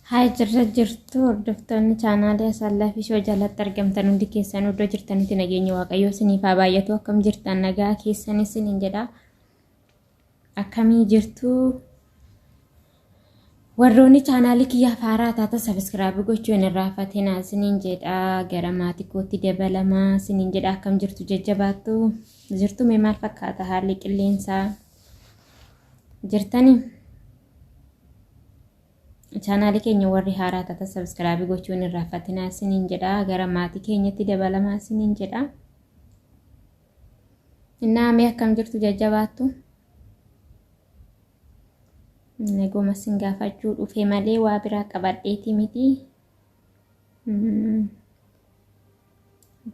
Haa jirtu hordoftoonni chaanaalii Asaalaa fi Shoo jalatti argamtan hundi keessan iddoo jirtanitti nageenya Waaqayyoo isiniif haa baay'atu. Akkam jirtan nagaa keessan isiniin jedha. Akkamii jirtu warroonni chaanaalii kiyyaaf haaraa taatan sabiskiraayib gochuun irraanfatina isiniin jedha. Gara maatii kootti dabalamaa isiniin jedha. Akkam jirtu jajjabaattu jirtu mee maal fakkaata haalli qilleensaa jirtanii? Chaanaalii keenya warri haaraa taatan sabiskiraayib gochuun irraanfatina isiniin jedha. Gara maatii keenyatti dabalamaa isiniin jedha. Innaa akkam jirtu jajjabaattu? Nagoma sin gaafachuu dhufee malee waa biraa qabadheeti miti.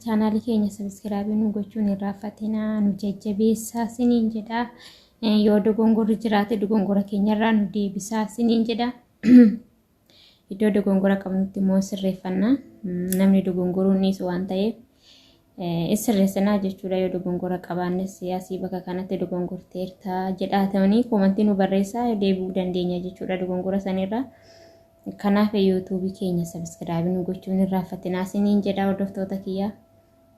Chaanaalii keenya sabiskiraayib gochuun irraanfatina nu jajjabeessaa isiniin jedha. Yoo dogongorri jiraate dogongora keenyarraa nu deebisaa isiniin jedha. Iddoo dogongora qabnutti immoo sirreeffannaa. Namni dogongoruu ni waan ta'eef sirreessinaa jechuudha. Yoo dogongora qabaannes siyaasii bakka kanatti dogongorteerta jedhaatanii koomantii nu barreessaa deebi'uu dandeenya jechuudha dogongora sanirraa. Kanaaf yuutuubii keenya sabiskiraayib gochuun irraanfatinaa isiniin jedha hordoftoota kiyyaa.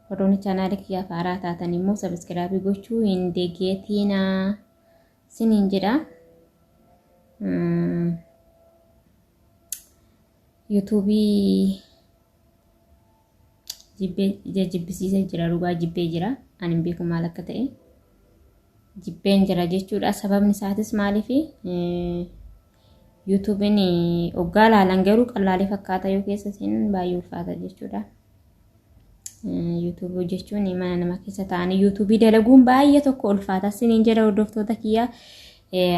Warroonni chaanaalii kiyyaaf haaraa taatan immoo sabiskiraayib gochuu hin deeggeetinaa isiniin jedha. YouTubii jibbisiisa jira dhugaa jibbee jira ani hin beeku maal akka ta'e jibbeen jira jechuudha. Sababni isaatis maaliif YouTubiin oggaa laalan garuu qal'aalee fakkaata yoo keessa seenan baay'ee ulfaata jechuudha. YouTube jechuun mana nama keessa taa'anii YouTubii dalaguun baay'ee tokko ulfaata isiniin jedha hordoftoota kiyyaa.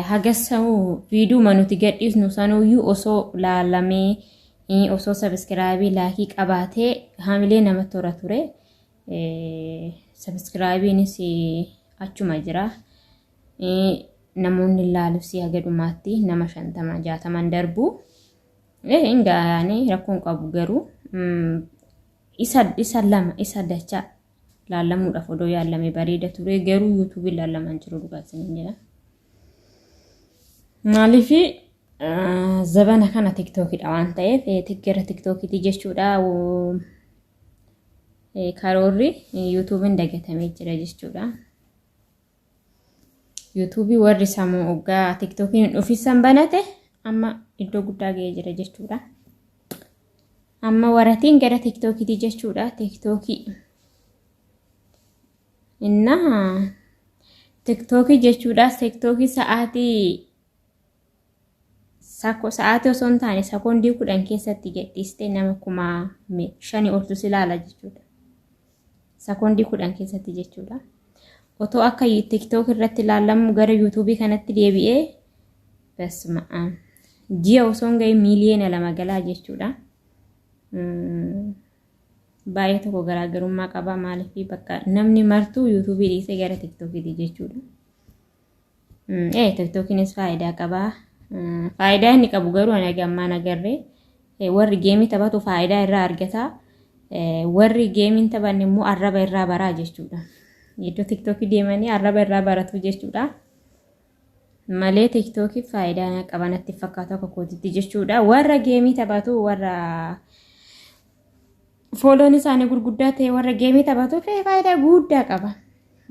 Hagasa'u viidiyoo manuti gadhiisnu sanuyyuu osoo laalamee osoo sabiskiraayib laakii qabaatee haamilee namatti tola ture. Sabiskiraayibiinis achuma jira. Namoonni ilaaluuf haga dhumaatti nama 50-60 darbu. Ingaanii rakkoon qabu garuu isa lama isa dachaa laalamuudhaaf odoo yaalame bareeda ture garuu YouTubiin laalaman jiru dhugaa isiniin jedha. Maaliif zabana kana TikTokidha waan ta'eef gara TikTokiti jechuudha. Karoorri YouTubiin dagatamee jira jechuudha. YouTubii warri sammuu oggaa TikTokiin dhufisan banate amma iddoo guddaa ga'ee jira jechuudha. Amma waratiin gara TikTokiti jechuudha. TikTokii innaa TikTokii jechuudha. TikTokii sa'aatii osoo hin taane sekoondii 10 keessatti gadhiiste nama 5,000 oltu ilaala jechuudha. Sekoondii 10 keessatti jechuudha. Otoo akka TikTok irratti ilaalamu gara YouTubii kanatti deebi'ee basma ji'a osoo hin gahin miiliyoona 2 galaa jechuudha. Baay'ee tokko garaagarummaa qaba maaliif bakka namni martuu YouTubii dhiisee gara TikTokiti jechuudha. TikTokiinis faayidaa qaba. Faayidaa inni qabu garuu ana gammaan agarree warri geemii taphatu faayidaa irraa argata. Warri geemiin taphanne immoo arraba irraa baraa jechuudha. Iddoo TikTokii deemanii arraba irraa baratu jechuudha. Malee TikTokii faayidaa qabanatti fakkaatu akka kootitti jechuudha. Warra geemii taphatu warra fooloon isaanii gurguddaa ta'e warra geemii taphatu faayidaa guddaa qaba.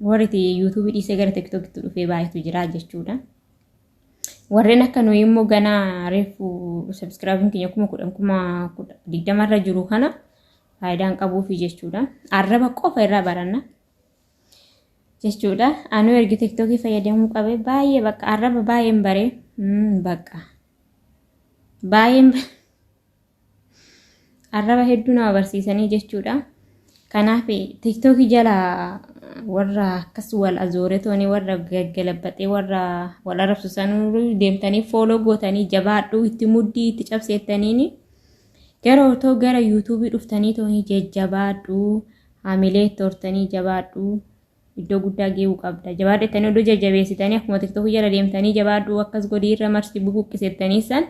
Warri YouTubii dhiisee gara TikTokitti dhufee baay'atu jira jechuudha. Warreen akka nuyi immoo ganaa reefu sabiskiraayibiin keenya 10,000 irra jiru kana faayidaan qabuufi jechuudha. Arraba qofa irraa baranna jechuudha. Anu ergi TikTokii fayyadamuu qabe baay'ee bakka arraba baay'een baree bakka baay'een arraba hedduu nama barsiisanii jechuudha. Kanaaf TikTokii jala warra akkas wal azooretooni warra gaggalabatee warra wal arrabsu sanuu deemtanii fooloo gootanii jabaadhuu itti muddii itti cabseettaniini gara otoo gara YouTubii dhuftanii tooni jajjabaadhuu haamilee tortanii jabaadhuu iddoo guddaa geewu qabda. Jabaadhettanii iddoo jajjabeessitanii akkuma TikTokii jala deemtanii jabaadhuu akkas godii irra marsi bubuqqisettanii san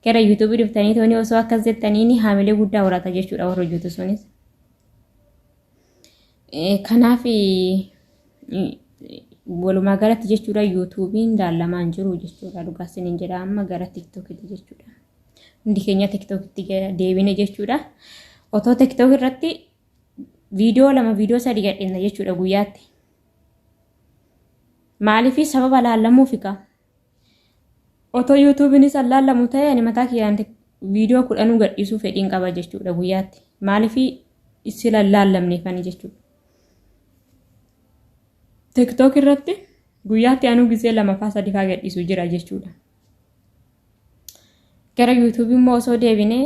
gara YouTubii dhuftanii tooni osoo akkas jettaniini haamilee guddaa horata jechuudha warra hojjetu sunis. Kanaaf walumaa galatti jechuudha YouTubiin laalamaan jiru jechuudha. Dhugaa isiniin jedha amma gara TikTokiti jechuudha. hundi keenya TikTokitti deebine jechuudha. Otoo TikTok irratti viidiyoo 2 viidiyoo 3 gadhiisna jechuudha guyyaatti. Maaliif sababa laallamuufi ka? Otoo YouTubenis laallamu ta'e ani mataa kiyyaan viidiyoo 10 gadhiisuu fedhiin qaba jechuudha guyyaatti. Maaliif sila laallamneefani jechuudha. TikTok irratti guyyaatti anu gisee 2 faa 3 faa gadhiisuu jira jechuudha. Gara YouTube immoo osoo deebine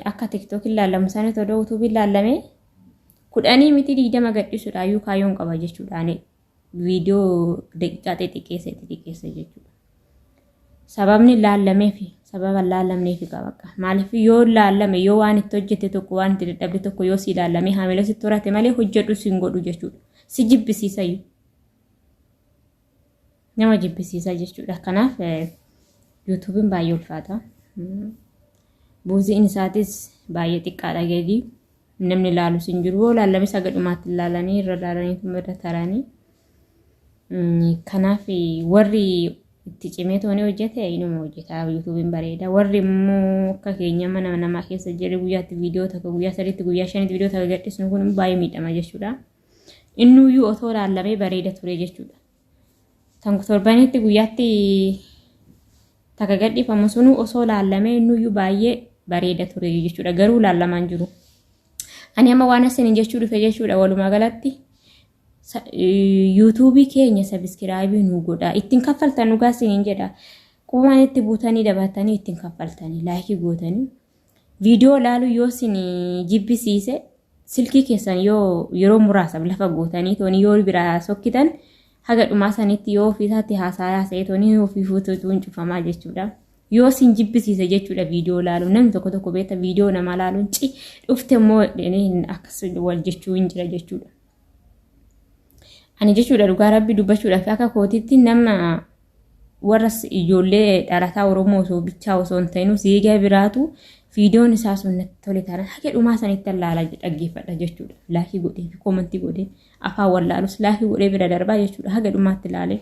akka TikTok laallamu sana todo YouTube laallame 10 miti 20 gadhiisuudha ayyuu kaayoon qaba jechuudha. Ani viidiyoo daqiiqaa xixiqqeessa jechuudha. Sababni laallameefi sababa laallamneefi qaba. Maaliif yoo laallame yoo waan itti hojjete tokko waan itti dadhabde tokko yoo si laallame haamila si torate malee hojjedhu sin godhu jechuudha. Si jibbisiisa iyyuu. Nama jibbisiisa jechuudha. Kanaaf YouTube'n baay'ee ulfaata. Buuziin isaatis baay'ee xiqqaadha gadi. Namni laalu sin jiru laallame sagadhumaatti laalanii irra laalanii tumira taranii. Kanaaf warri itti cimee toonee hojjete inuma hojjeta YouTube'n bareeda. Warri immoo akka keenya mana namaa keessa jiru guyyaatti viidiyoo takka guyyaa 3tti guyyaa 5tti viidiyoo takka gadhiisnu kun baay'ee miidhama jechuudha. Innuyyuu otoo laallamee bareeda ture jechuudha. Tan torbanitti guyyaatti takka gadhiifamu sunu osoo laallamee innuyyuu baay'ee bareeda ture jechuudha. Garuu laallamaan jiru. Ani amma waan asin jechuu dhufe jechuudha walumaa galatti YouTube keenya subscribe nu godha. Ittiin kaffaltan dhugaa sinin jedha. Qumaan itti buutanii dabatanii ittiin kaffaltanii like gootanii viidiyoo laalu yoo sin jibbisiise silkii keessan yoo yeroo muraasa lafa gootanii tooni yoo biraa sokkitan haga dhumaa sanitti yoo ofiisaatti haasaa seetoni ofii fuutuun cufamaa jechuudha. Yoo sin jibbisiise jechuudha viidiyoo laalu namni tokko beeta viidiyoo nama laaluun dhufte immoo akkas wal jechuu hin jira jechuudha. Ani jechuudha dhugaa rabbi dubbachuudhaaf akka kootitti nama warra ijoollee dhalataa Oromoo osoo bichaa osoo hin ta'inu siigaa biraatu viidiyoon isaa sun natti tole taanaan haga dhumaa sanitti laala dhaggeeffadha jechuudha. Laakii godhee fi koomantii godhee afaan wallaalus laakii godhee bira darbaa jechuudha haga dhumaatti laalee.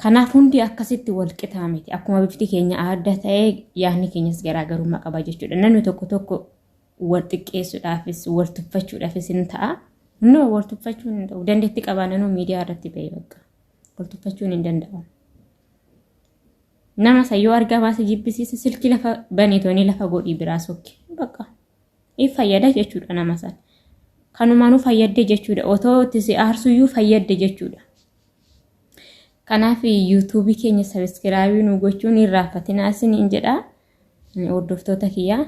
Kanaaf hundi akkasitti wal qixaa miti. Akkuma bifti keenya adda ta'ee yaadni keenyas garaagarummaa qaba jechuudha. Namni tokko wal xiqqeessuudhaafis wal tuffachuudhaafis hin ta'a. No, wal tuffachuun hin ta'u. Dandeetti qabaananuu miidiyaa irratti ba'e bakka. Wal tuffachuun hin danda'amu. Nama sayyoo argamaa si jibbisiisa silkii lafa baneetoni lafa godhii biraa sokki. Bakka. If fayyada jechuudha nama sana. Kanumaanuu fayyadde jechuudha. Otoo itti si aarsuyyuu fayyadde jechuudha. Kanaaf YouTube keenya subscribe nu gochuun irraanfatinaa isiniin jedha. Hordoftoota kiyyaa.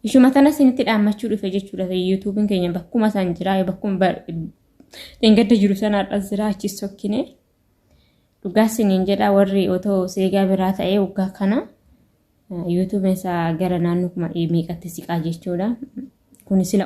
Ishuma tana isinitti dhaammachuu dhufe jechuudha. YouTube'n keenya bakkuma san jira bakkuma dhengadda jiru sana dhas jira achi sokkine. Dhugaa isiniin jedha warri otoo seegaa biraa ta'ee waggaa kana YouTube'n isaa gara naannoo kuma meeqatti siqaa jechuudha. Kun sila